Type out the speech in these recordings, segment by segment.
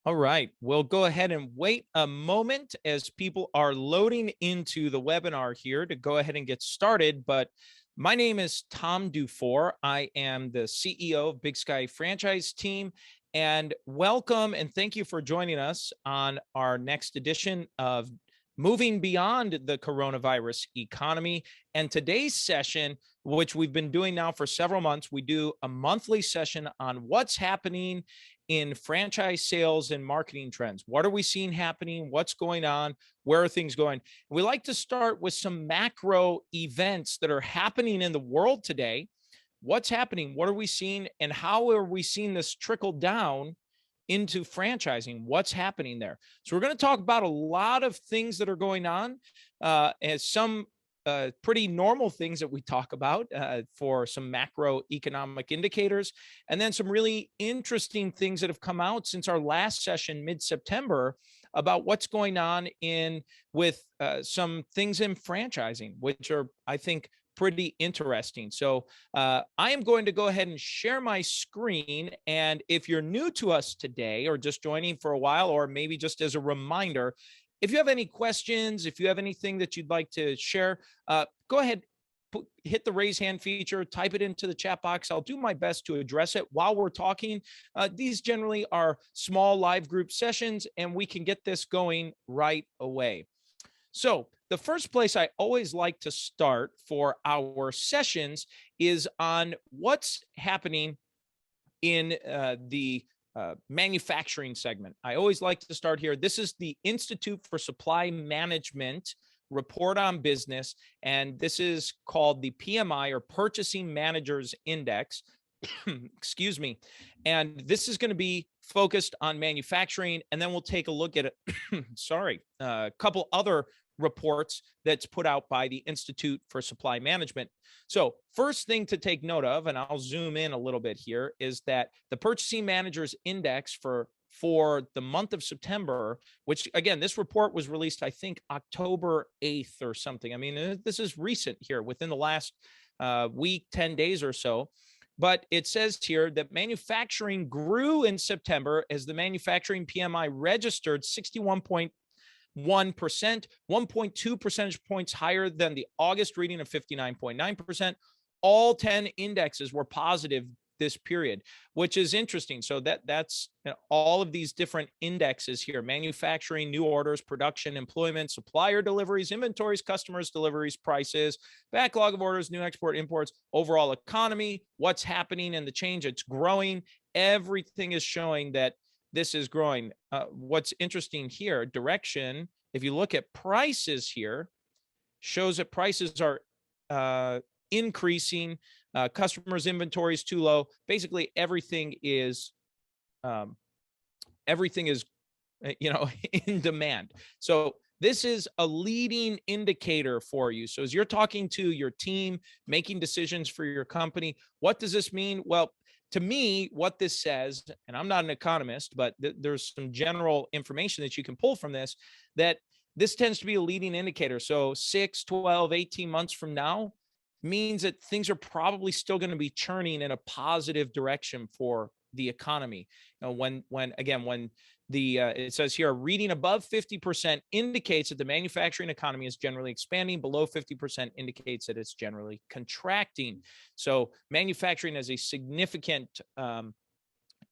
All right, we'll go ahead and wait a moment as people are loading into the webinar here to go ahead and get started. But my name is Tom DuFore. I am the CEO of Big Sky Franchise Team. And welcome and thank you for joining us on our next edition of Moving Beyond the Coronavirus Economy. And today's session, which we've been doing now for several months, we do a monthly session on what's happening in franchise sales and marketing trends. What are we seeing happening? What's going on? Where are things going? We like to start with some macro events that are happening in the world today. What's happening? What are we seeing? And how are we seeing this trickle down into franchising? What's happening there? So we're going to talk about a lot of things that are going on, as some pretty normal things that we talk about for some macroeconomic indicators, and then some really interesting things that have come out since our last session mid-September about what's going on with some things in franchising, which are, I think, pretty interesting. So I am going to go ahead and share my screen. And if you're new to us today or just joining for a while, or maybe just as a reminder, if you have any questions, if you have anything that you'd like to share, go ahead, hit the raise hand feature, type it into the chat box. I'll do my best to address it while we're talking. These generally are small live group sessions, and we can get this going right away. So the first place I always like to start for our sessions is on what's happening in the manufacturing segment. I always like to start here. This is the Institute for Supply Management report on business, and this is called the PMI, or Purchasing Managers Index. Excuse me. And this is going to be focused on manufacturing, and then we'll take a look at it. A couple other reports that's put out by the Institute for Supply Management. So first thing to take note of, and I'll zoom in a little bit here, is that the Purchasing Managers Index for the month of September, which again, this report was released, I think, October 8th or something. I mean, this is recent here within the last week, 10 days or so. But it says here that manufacturing grew in September as the manufacturing PMI registered 61.1%, 1.2 percentage points higher than the August reading of 59.9%. All 10 indexes were positive this period, which is interesting. So that's all of these different indexes here: manufacturing, new orders, production, employment, supplier deliveries, inventories, customers, deliveries, prices, backlog of orders, new export, imports, overall economy, what's happening and the change. It's growing. Everything is showing that this is growing. What's interesting here, direction, if you look at prices here, shows that prices are increasing. Customers' inventory is too low. Basically, everything is in demand. So this is a leading indicator for you. So as you're talking to your team, making decisions for your company, what does this mean? Well, to me, what this says, and I'm not an economist, but there's some general information that you can pull from this, that this tends to be a leading indicator. So 6, 12, 18 months from now means that things are probably still going to be churning in a positive direction for the economy. When it says here, reading above 50% indicates that the manufacturing economy is generally expanding. Below 50% indicates that it's generally contracting. So manufacturing has a significant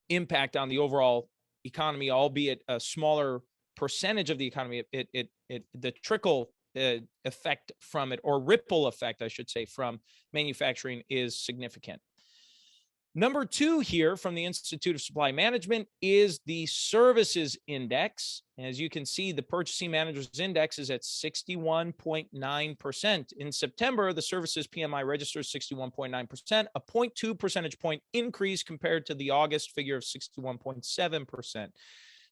impact on the overall economy, albeit a smaller percentage of the economy. The trickle effect from it, or ripple effect, I should say, from manufacturing is significant. Number 2 here from the Institute of Supply Management is the Services Index. As you can see, the Purchasing Managers Index is at 61.9%. In September, the Services PMI registers 61.9%, a 0.2 percentage point increase compared to the August figure of 61.7%.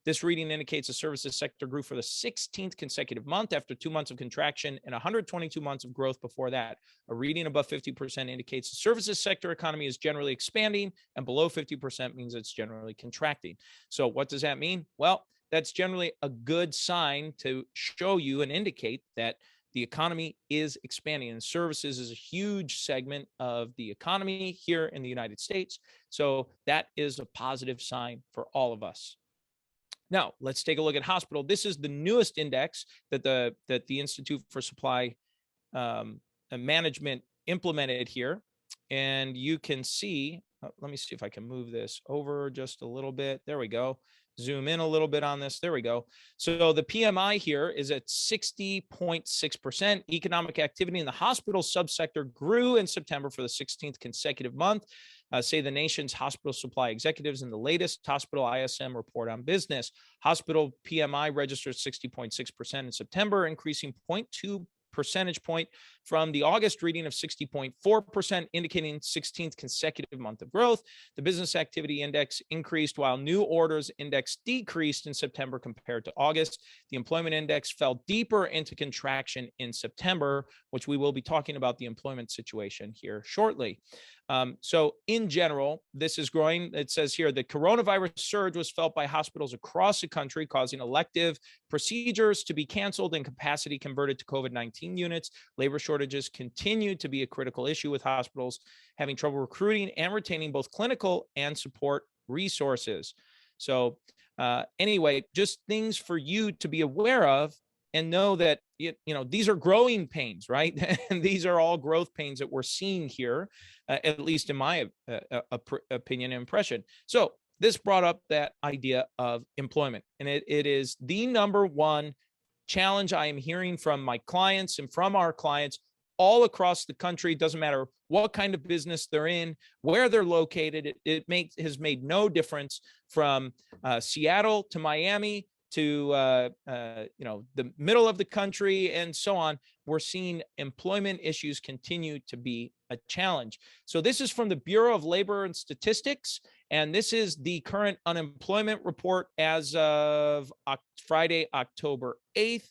This reading indicates the services sector grew for the 16th consecutive month after 2 months of contraction and 122 months of growth before that. A reading above 50% indicates the services sector economy is generally expanding, and below 50% means it's generally contracting. So what does that mean? Well, that's generally a good sign to show you and indicate that the economy is expanding, and services is a huge segment of the economy here in the United States. So that is a positive sign for all of us. Now, let's take a look at hospital. This is the newest index that the Institute for Supply Management implemented here. And you can see, let me see if I can move this over just a little bit. There we go. Zoom in a little bit on this. There we go. So the PMI here is at 60.6%. Economic activity in the hospital subsector grew in September for the 16th consecutive month, say the nation's hospital supply executives in the latest hospital ISM report on business. Hospital PMI registered 60.6% in September, increasing 0.2 percentage point from the August reading of 60.4%, indicating 16th consecutive month of growth. The business activity index increased while new orders index decreased in September compared to August. The employment index fell deeper into contraction in September, which we will be talking about the employment situation here shortly. So in general, this is growing. It says here the coronavirus surge was felt by hospitals across the country, causing elective procedures to be canceled and capacity converted to COVID-19 units. Labor shortages continue to be a critical issue, with hospitals having trouble recruiting and retaining both clinical and support resources. So anyway, just things for you to be aware of and know that, these are growing pains, right? And these are all growth pains that we're seeing here, at least in my opinion and impression. So this brought up that idea of employment, and it is the number one challenge I am hearing from my clients and from our clients all across the country. It doesn't matter what kind of business they're in, where they're located. It has made no difference from Seattle to Miami to the middle of the country and so on. We're seeing employment issues continue to be a challenge. So this is from the Bureau of Labor and Statistics, and this is the current unemployment report as of Friday, October 8th.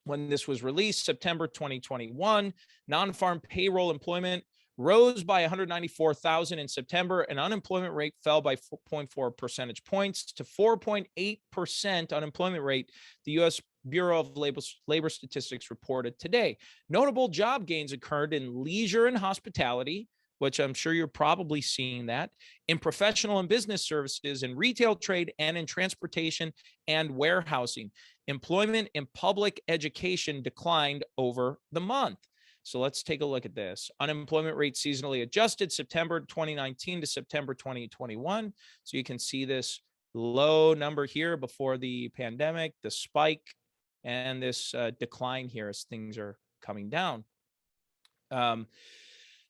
When this was released, September 2021, non-farm payroll employment rose by 194,000 in September, and unemployment rate fell by 4.4 percentage points to 4.8% unemployment rate, the U.S. Bureau of Labor Statistics reported today. Notable job gains occurred in leisure and hospitality, which I'm sure you're probably seeing that, in professional and business services, in retail trade, and in transportation and warehousing. Employment in public education declined over the month. So let's take a look at this. Unemployment rate seasonally adjusted September 2019 to September 2021. So you can see this low number here before the pandemic, the spike, and this decline here as things are coming down.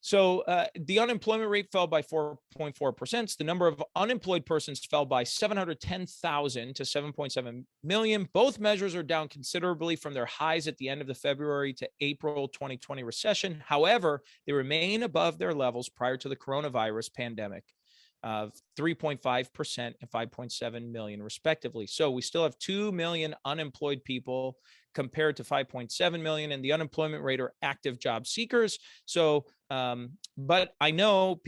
So the unemployment rate fell by 4.4%. The number of unemployed persons fell by 710,000 to 7.7 million. Both measures are down considerably from their highs at the end of the February to April 2020 recession. However, they remain above their levels prior to the coronavirus pandemic of 3.5% and 5.7 million respectively. So we still have 2 million unemployed people compared to 5.7 million, and the unemployment rate are active job seekers. So, but I know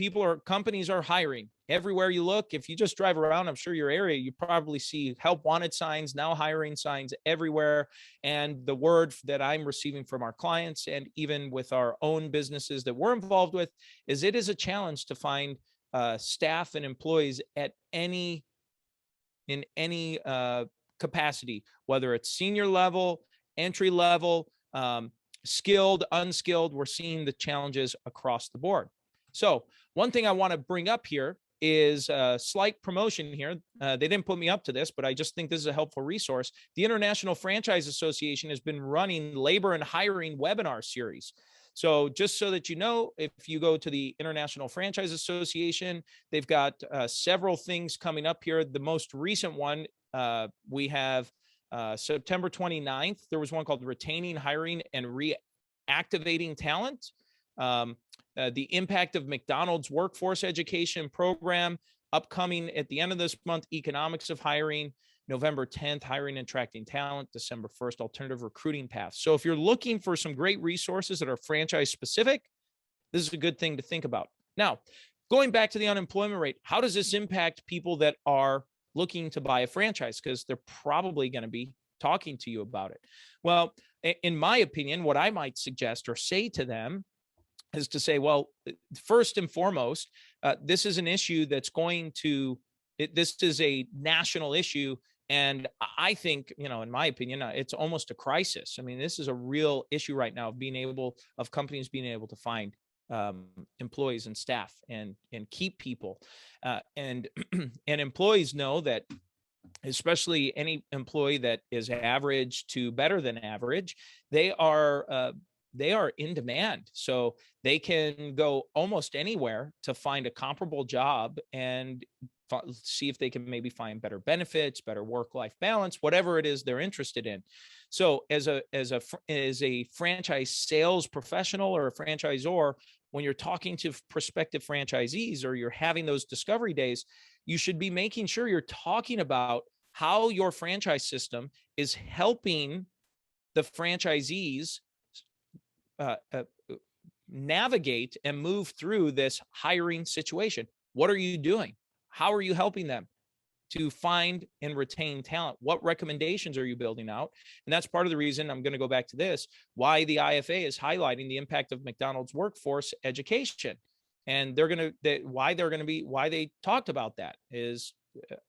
companies are hiring everywhere you look. If you just drive around, I'm sure your area, you probably see help wanted signs, now hiring signs everywhere. And the word that I'm receiving from our clients and even with our own businesses that we're involved with is it is a challenge to find staff and employees in any capacity, whether it's senior level, entry level, skilled, unskilled. We're seeing the challenges across the board. So one thing I want to bring up here is a slight promotion here. They didn't put me up to this, but I just think this is a helpful resource. The International Franchise Association has been running labor and hiring webinar series. So just so that you know, if you go to the International Franchise Association, they've got several things coming up here. The most recent one, we have September 29th, there was one called Retaining, Hiring, and Reactivating Talent. The impact of McDonald's workforce education program, upcoming at the end of this month, Economics of Hiring, November 10th, Hiring and Attracting Talent, December 1st, Alternative Recruiting Paths. So if you're looking for some great resources that are franchise specific, this is a good thing to think about. Now, going back to the unemployment rate, how does this impact people that are looking to buy a franchise? Because they're probably going to be talking to you about it. Well, in my opinion, what I might suggest or say to them is to say, well, first and foremost, this is an issue that's going to this is a national issue. And I think, in my opinion, it's almost a crisis. I mean, this is a real issue right now of companies being able to find employees and staff and keep people. And employees know that, especially any employee that is average to better than average, they are in demand. So they can go almost anywhere to find a comparable job and see if they can maybe find better benefits, better work-life balance, whatever it is they're interested in. So as a franchise sales professional or a franchisor, when you're talking to prospective franchisees or you're having those discovery days, you should be making sure you're talking about how your franchise system is helping the franchisees navigate and move through this hiring situation. What are you doing? How are you helping them to find and retain talent? What recommendations are you building out? And that's part of the reason, I'm going to go back to this, why the IFA is highlighting the impact of McDonald's workforce education. And why they talked about that is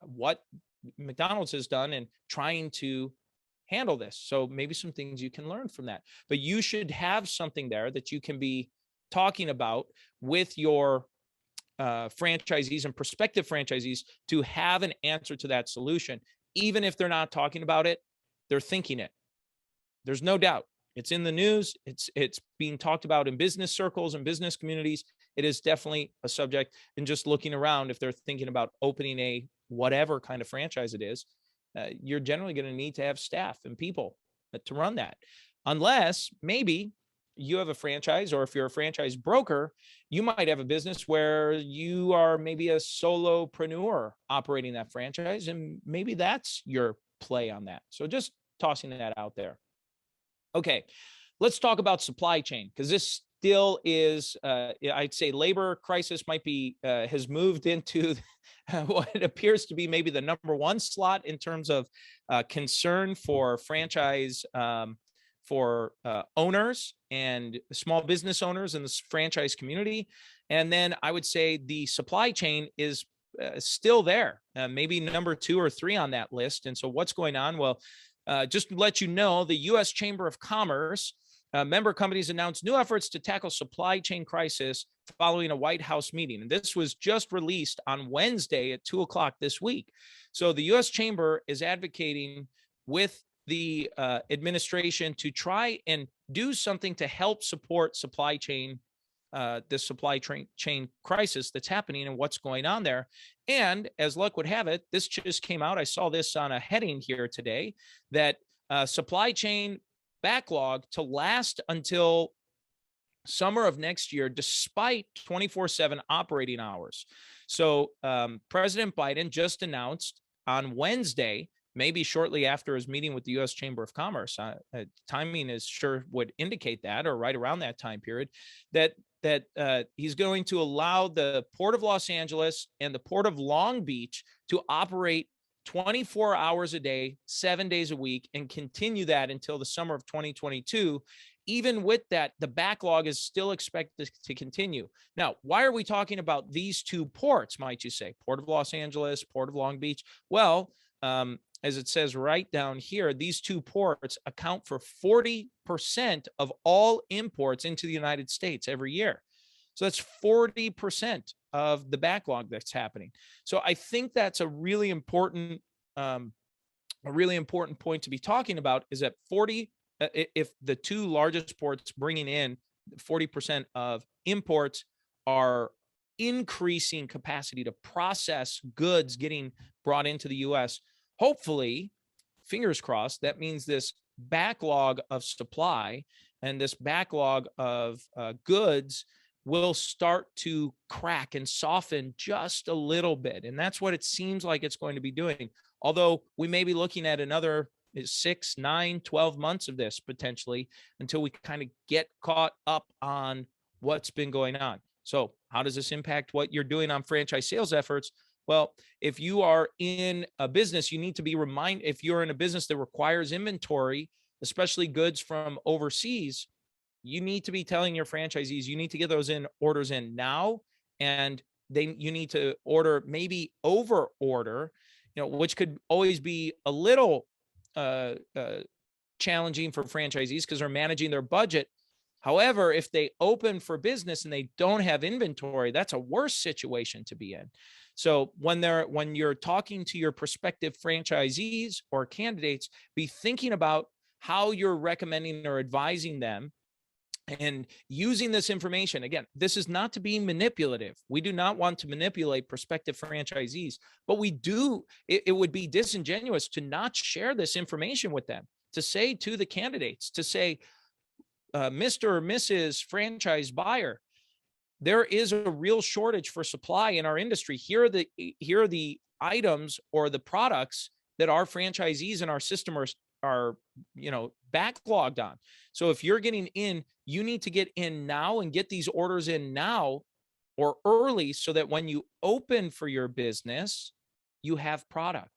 what McDonald's has done in trying to handle this. So maybe some things you can learn from that, but you should have something there that you can be talking about with your franchisees and prospective franchisees to have an answer to that solution. Even if they're not talking about it, they're thinking it. There's no doubt. It's in the news. It's being talked about in business circles and business communities. It is definitely a subject. And just looking around, if they're thinking about opening a whatever kind of franchise it is, you're generally going to need to have staff and people to run that. Unless maybe you have a franchise, or if you're a franchise broker, you might have a business where you are maybe a solopreneur operating that franchise, and maybe that's your play on that. So just tossing that out there. Okay, let's talk about supply chain, because this still is, I'd say labor crisis might be, has moved into what appears to be maybe the number one slot in terms of concern for franchise, for owners and small business owners in the franchise community. And then I would say the supply chain is still there, maybe number 2 or 3 on that list. And so what's going on? Well, just to let you know, the U.S. Chamber of Commerce member companies announced new efforts to tackle supply chain crisis following a White House meeting. And this was just released on Wednesday at 2:00 this week. So the U.S. Chamber is advocating with the administration to try and do something to help support supply chain, this supply chain crisis that's happening and what's going on there. And as luck would have it, this just came out. I saw this on a heading here today, that supply chain backlog to last until summer of next year, despite 24/7 operating hours. So President Biden just announced on Wednesday, maybe shortly after his meeting with the U.S. Chamber of Commerce, timing is sure would indicate that, or right around that time period, that he's going to allow the Port of Los Angeles and the Port of Long Beach to operate 24 hours a day, 7 days a week, and continue that until the summer of 2022. Even with that, the backlog is still expected to continue. Now, why are we talking about these two ports, might you say? Port of Los Angeles, Port of Long Beach? Well, as it says right down here, these two ports account for 40% of all imports into the United States every year. So that's 40% of the backlog that's happening. So I think that's a really important point to be talking about, is that if the two largest ports bringing in 40% of imports are increasing capacity to process goods getting brought into the U.S., hopefully, fingers crossed, that means this backlog of supply and this backlog of goods will start to crack and soften just a little bit. And that's what it seems like it's going to be doing. Although we may be looking at another 6, 9, 12 months of this potentially, until we kind of get caught up on what's been going on. So how does this impact what you're doing on franchise sales efforts? Well, if you are in a business, you need to be reminded, if you're in a business that requires inventory, especially goods from overseas, you need to be telling your franchisees, you need to get those orders in now. And you need to order, maybe over order, which could always be a little challenging for franchisees because they're managing their budget. However, if they open for business and they don't have inventory, that's a worse situation to be in. So when you're talking to your prospective franchisees or candidates, be thinking about how you're recommending or advising them and using this information. Again, this is not to be manipulative. We do not want to manipulate prospective franchisees, but it would be disingenuous to not share this information with them, to say to the candidates, to say, Mr. or Mrs. franchise buyer, there is a real shortage for supply in our industry. Here are the items or the products that our franchisees and our system are backlogged on. So if you're getting in, you need to get in now and get these orders in now or early so that when you open for your business, you have product.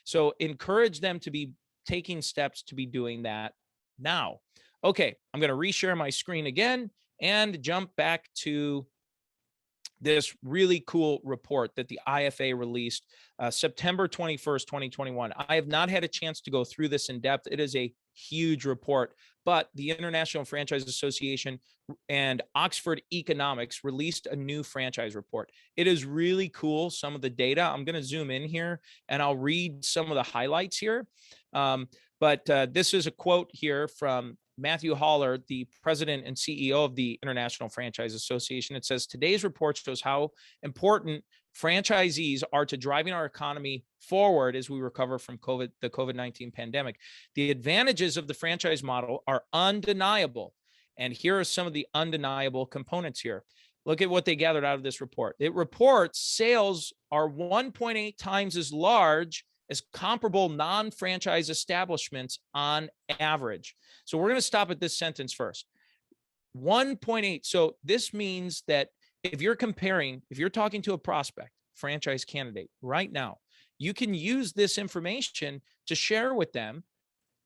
So encourage them to be taking steps to be doing that now. Okay, I'm going to reshare my screen again and jump back to this really cool report that the IFA released September 21st, 2021. I have not had a chance to go through this in depth. It is a huge report, but the International Franchise Association and Oxford Economics released a new franchise report. It is really cool, some of the data. I'm going to zoom in here and I'll read some of the highlights here. But this is a quote here from Matthew Haller, the president and CEO of the International Franchise Association. It says, today's report shows how important franchisees are to driving our economy forward as we recover from the COVID-19 pandemic. The advantages of the franchise model are undeniable. And here are some of the undeniable components here. Look at what they gathered out of this report. It reports sales are 1.8 times as large as comparable non-franchise establishments on average. So we're going to stop at this sentence first. 1.8. So this means that if you're talking to a prospect, franchise candidate right now, you can use this information to share with them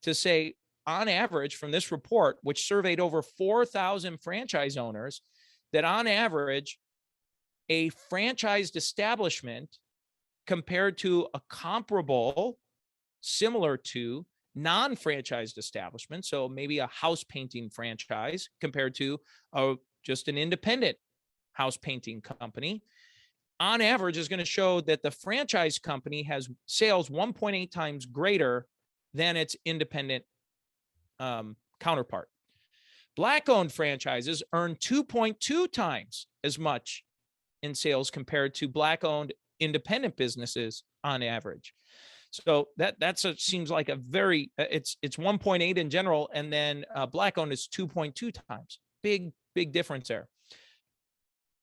to say, on average, from this report, which surveyed over 4,000 franchise owners, that on average, a franchised establishment compared to a comparable, similar to non-franchised establishment, so maybe a house painting franchise compared to just an independent house painting company, on average is going to show that the franchise company has sales 1.8 times greater than its independent counterpart. Black-owned franchises earn 2.2 times as much in sales compared to Black-owned independent businesses on average. So seems like a very, it's 1.8 in general, and then Black-owned is 2.2 times. Big difference there.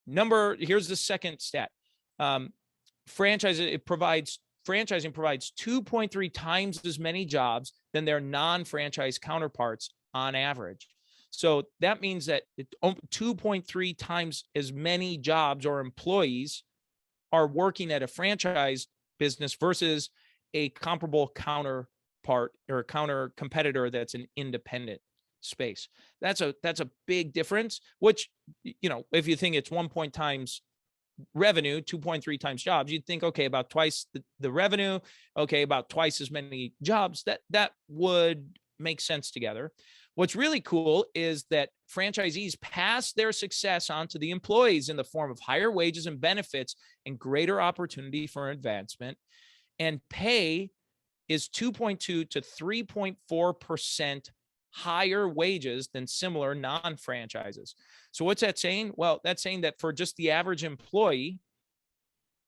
Here's the second stat. Franchising provides 2.3 times as many jobs than their non-franchise counterparts on average. So that means that 2.3 times as many jobs or employees are working at a franchise business versus a comparable counterpart or a counter competitor that's an independent space. That's a big difference, which, if you think it's 1 times revenue, 2.3 times jobs, you'd think, okay, about twice the revenue, okay, about twice as many jobs, that would make sense together. What's really cool is that franchisees pass their success on to the employees in the form of higher wages and benefits and greater opportunity for advancement. And pay is 2.2 to 3.4% higher wages than similar non-franchises. So what's that saying? Well, that's saying that for just the average employee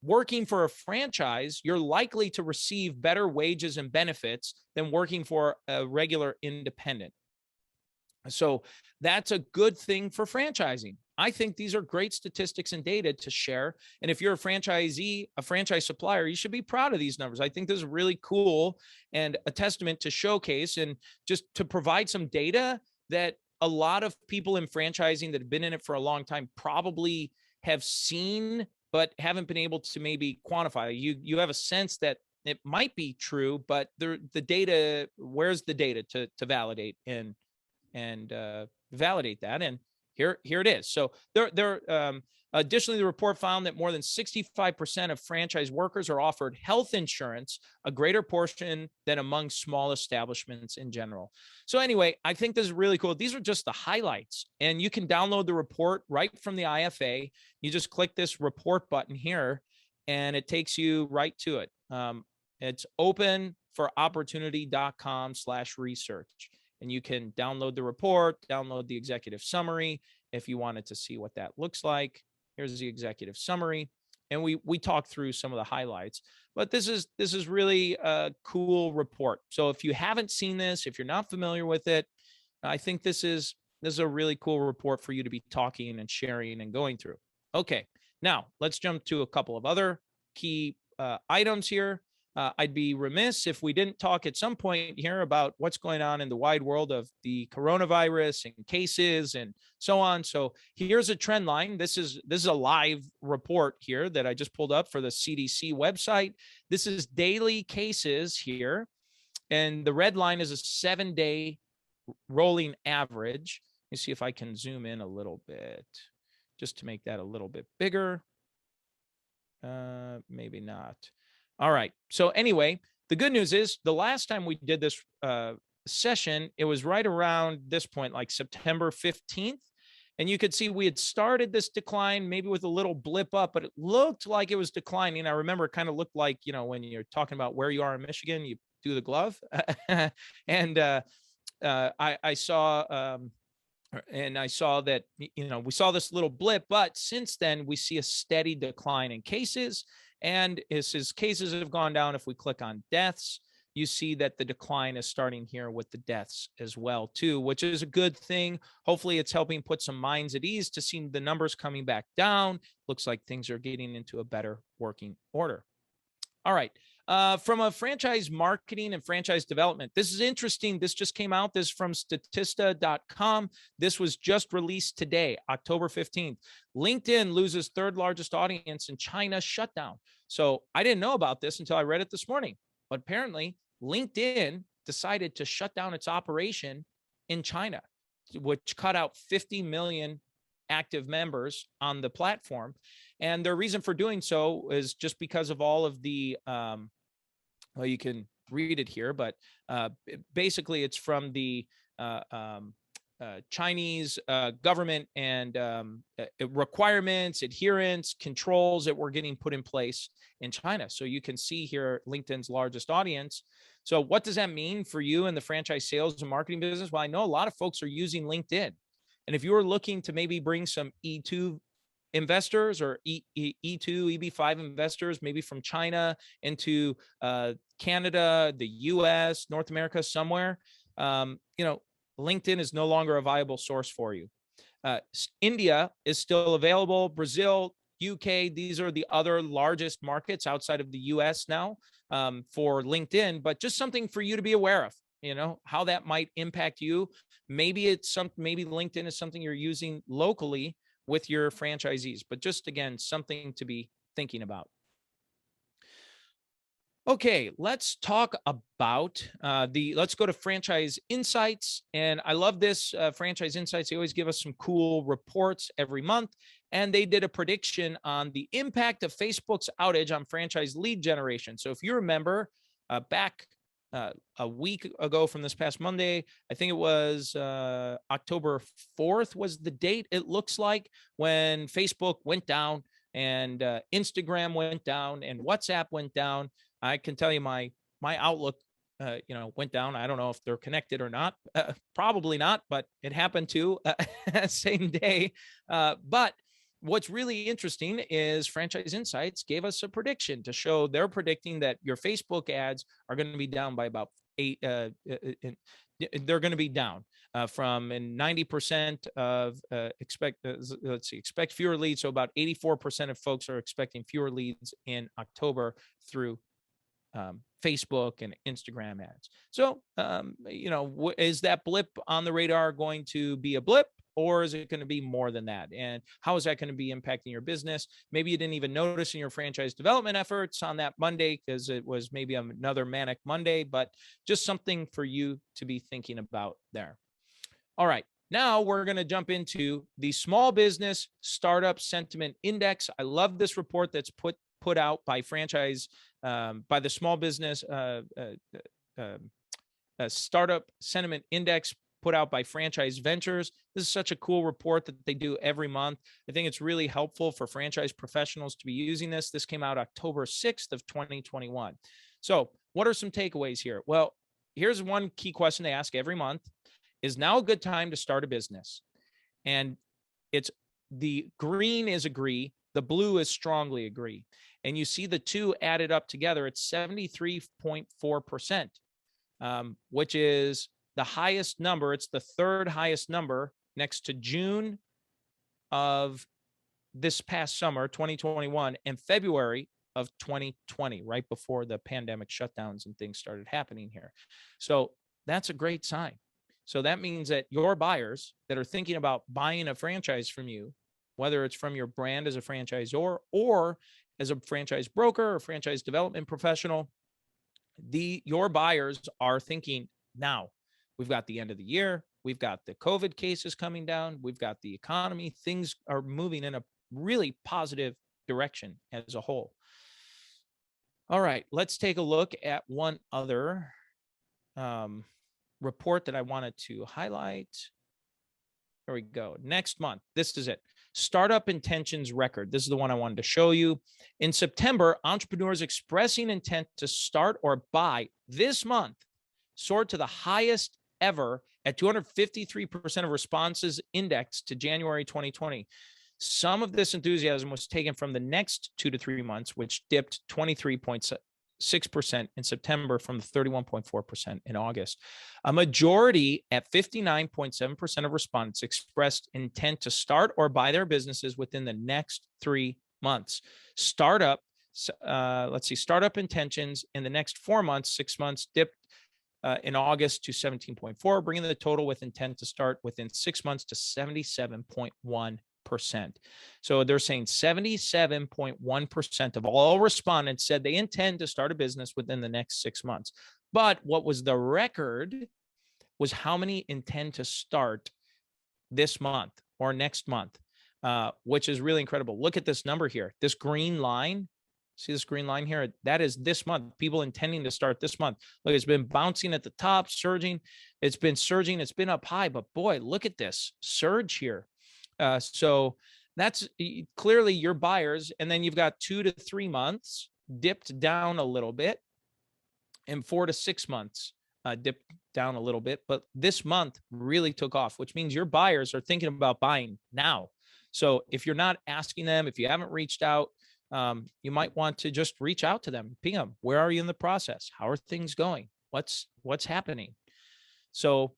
working for a franchise, you're likely to receive better wages and benefits than working for a regular independent. So that's a good thing for franchising. I think these are great statistics and data to share. And if you're a franchisee, a franchise supplier, you should be proud of these numbers. I think this is really cool and a testament to showcase and just to provide some data that a lot of people in franchising that have been in it for a long time probably have seen, but haven't been able to maybe quantify. You have a sense that it might be true, but the data, where's the data to validate and validate that? And here it is. So additionally, the report found that more than 65% of franchise workers are offered health insurance, a greater portion than among small establishments in general. So anyway, I think this is really cool. These are just the highlights, and you can download the report right from the IFA. You just click this report button here, and it takes you right to it. It's openforopportunity.com/research. And you can download the report, download the executive summary if you wanted to see what that looks like. Here's the executive summary. And we talked through some of the highlights, but this is really a cool report. So if you haven't seen this, if you're not familiar with it, I think this is a really cool report for you to be talking and sharing and going through. Okay, now let's jump to a couple of other key items here. I'd be remiss if we didn't talk at some point here about what's going on in the wide world of the coronavirus and cases and so on. So here's a trend line. This is a live report here that I just pulled up for the CDC website. This is daily cases here, and the red line is a 7-day rolling average. Let me see if I can zoom in a little bit just to make that a little bit bigger. Maybe not. All right. So anyway, the good news is the last time we did this session, it was right around this point, like September 15th. And you could see we had started this decline, maybe with a little blip up, but it looked like it was declining. I remember it kind of looked like, when you're talking about where you are in Michigan, you do the glove. And I saw that, we saw this little blip, but since then we see a steady decline in cases. And as his cases have gone down, if we click on deaths, you see that the decline is starting here with the deaths as well, too, which is a good thing. Hopefully, it's helping put some minds at ease to see the numbers coming back down. Looks like things are getting into a better working order. All right. From a franchise marketing and franchise development, this is interesting. This just came out. This is from Statista.com. This was just released today, October 15th. LinkedIn loses third largest audience in China shutdown. So I didn't know about this until I read it this morning. But apparently, LinkedIn decided to shut down its operation in China, which cut out 50 million active members on the platform. And their reason for doing so is just because of all of the, well, you can read it here, but basically it's from the Chinese government and requirements, adherence, controls that were getting put in place in China. So you can see here LinkedIn's largest audience. So what does that mean for you in the franchise sales and marketing business? Well, I know a lot of folks are using LinkedIn. And if you are looking to maybe bring some E2 investors or E2, EB5 investors, maybe from China into Canada, the US, North America, somewhere, LinkedIn is no longer a viable source for you. India is still available. Brazil, UK, these are the other largest markets outside of the US now for LinkedIn, but just something for you to be aware of. How that might impact you. Maybe LinkedIn is something you're using locally with your franchisees, but just again, something to be thinking about. Okay, let's talk about let's go to Franchise Insights. And I love this Franchise Insights. They always give us some cool reports every month. And they did a prediction on the impact of Facebook's outage on franchise lead generation. So if you remember back a week ago from this past Monday, I think it was October 4th was the date, it looks like, when Facebook went down and Instagram went down and WhatsApp went down. I can tell you my Outlook, went down. I don't know if they're connected or not. Probably not, but it happened too, same day. But what's really interesting is Franchise Insights gave us a prediction to show they're predicting that your Facebook ads are going to be down by about 8. They're going to be down from 90% of expect fewer leads. So about 84% of folks are expecting fewer leads in October through Facebook and Instagram ads. So, is that blip on the radar going to be a blip, or is it going to be more than that? And how is that going to be impacting your business? Maybe you didn't even notice in your franchise development efforts on that Monday because it was maybe another manic Monday, but just something for you to be thinking about there. All right. Now we're going to jump into the Small Business Startup Sentiment Index. I love this report that's put out by by the Small Business Startup Sentiment Index, put out by Franchise Ventures. This is such a cool report that they do every month. I think it's really helpful for franchise professionals to be using this. This came out October 6th of 2021. So what are some takeaways here? Well, here's one key question they ask every month. Is now a good time to start a business? And it's the green is agree, the blue is strongly agree. And you see the two added up together, it's 73.4%, which is the highest number. It's the third highest number next to June of this past summer, 2021, and February of 2020, right before the pandemic shutdowns and things started happening here. So that's a great sign. So that means that your buyers that are thinking about buying a franchise from you, whether it's from your brand as a franchisor or as a franchise broker or franchise development professional, your buyers are thinking now. We've got the end of the year. We've got the COVID cases coming down. We've got the economy. Things are moving in a really positive direction as a whole. All right, let's take a look at one other report that I wanted to highlight. There we go. Next month, this is it. Startup Intentions Record. This is the one I wanted to show you. In September, entrepreneurs expressing intent to start or buy this month soared to the highest ever at 253% of responses indexed to January 2020. Some of this enthusiasm was taken from the next 2 to 3 months, which dipped 23.6% in September from the 31.4% in August. A majority at 59.7% of respondents expressed intent to start or buy their businesses within the next 3 months. Startup intentions in the next 4 months, 6 months dipped in August to 17.4, bringing the total with intent to start within 6 months to 77.1%. So they're saying 77.1% of all respondents said they intend to start a business within the next 6 months. But what was the record was how many intend to start this month or next month, which is really incredible. Look at this number here. This green line. See this green line here? That is this month, people intending to start this month. Look, it's been bouncing at the top, surging. It's been surging. It's been up high, but boy, look at this surge here. So that's clearly your buyers. And then you've got 2 to 3 months dipped down a little bit, and 4 to 6 months dipped down a little bit. But this month really took off, which means your buyers are thinking about buying now. So if you're not asking them, if you haven't reached out, you might want to just reach out to them, ping them. Where are you in the process? How are things going? What's happening? So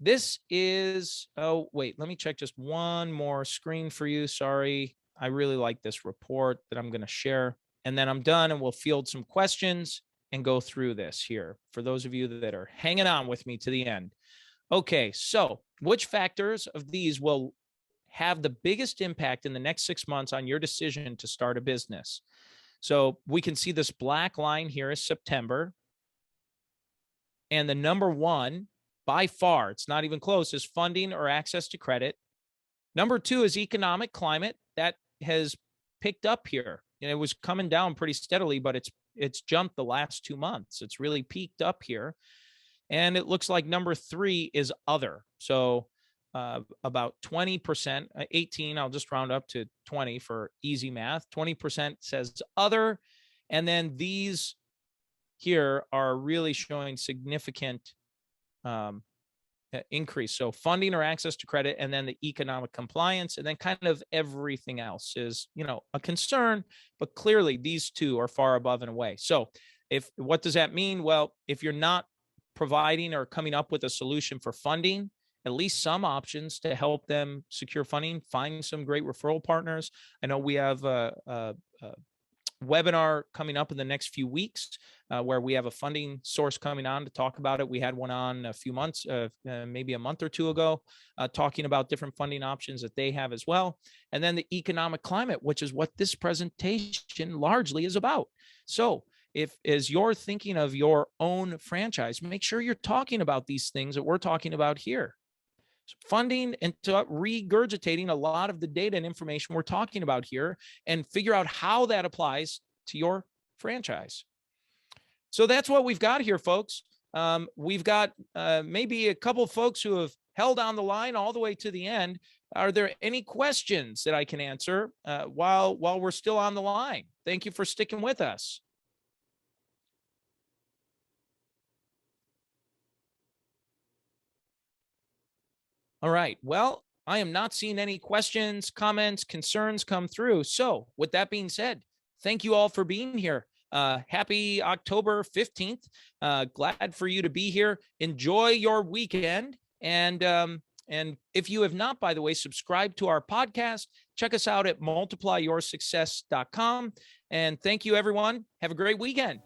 this is, oh, wait, let me check just one more screen for you. Sorry. I really like this report that I'm going to share, and then I'm done and we'll field some questions and go through this here for those of you that are hanging on with me to the end. Okay. So which factors of these will have the biggest impact in the next 6 months on your decision to start a business? So we can see this black line here is September. And the number one, by far, it's not even close, is funding or access to credit. Number two is economic climate. That has picked up here. And it was coming down pretty steadily, but it's jumped the last 2 months. It's really peaked up here. And it looks like number three is other. So about 20%, 18, I'll just round up to 20 for easy math. 20% says other. And then these here are really showing significant increase. So funding or access to credit, and then the economic compliance, and then kind of everything else is, a concern, but clearly these two are far above and away. So what does that mean? Well, if you're not providing or coming up with a solution for funding, at least some options to help them secure funding, find some great referral partners. I know we have a webinar coming up in the next few weeks where we have a funding source coming on to talk about it. We had one on a few months, maybe a month or two ago, talking about different funding options that they have as well. And then the economic climate, which is what this presentation largely is about. So as you're thinking of your own franchise, make sure you're talking about these things that we're talking about here. funding and to regurgitating a lot of the data and information we're talking about here and figure out how that applies to your franchise. So that's what we've got here, folks. We've got maybe a couple of folks who have held on the line all the way to the end. Are there any questions that I can answer while we're still on the line? Thank you for sticking with us. All right. Well, I am not seeing any questions, comments, concerns come through. So, with that being said, thank you all for being here. Happy October 15th. Glad for you to be here. Enjoy your weekend. And if you have not, by the way, subscribe to our podcast. Check us out at multiplyyoursuccess.com. And thank you, everyone. Have a great weekend.